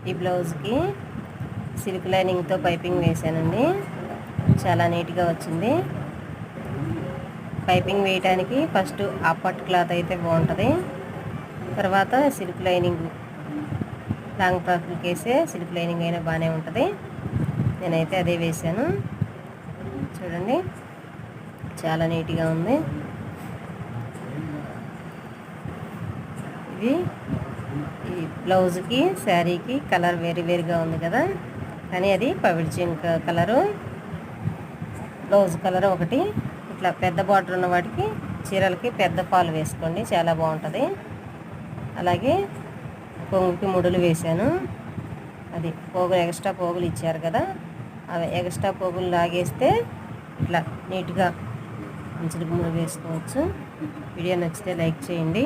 ఈ బ్లౌజ్కి silk లైనింగ్తో piping వేసానండి. చాలా నీట్గా వచ్చింది. పైపింగ్ వేయడానికి ఫస్ట్ అప్పట్ క్లాత్ అయితే బాగుంటుంది. తర్వాత సిల్క్ లైనింగ్ లాంగ్ ఫ్రాక్లకి వేసే సిల్క్ లైనింగ్ అయినా బాగానే ఉంటుంది. నేనైతే అదే వేసాను. చూడండి చాలా నీట్గా ఉంది. ఇది ఈ బ్లౌజ్కి శారీకి కలర్ వేరుగా ఉంది కదా, కానీ అది పవిడ్జిన్ కలరు. బ్లౌజ్ కలర్ ఒకటి. ఇట్లా పెద్ద బార్డర్ ఉన్న వాటికి చీరలకి పెద్ద పాలు వేసుకోండి, చాలా బాగుంటుంది. అలాగే కొంగుకి ముడులు వేశాను. అది పోగులు ఎక్స్ట్రా పోగులు ఇచ్చారు కదా, అవి ఎక్స్ట్రా పోగులు లాగేస్తే ఇట్లా నీట్గా మంచిగా ముడులు వేసుకోవచ్చు. వీడియో నచ్చితే లైక్ చేయండి.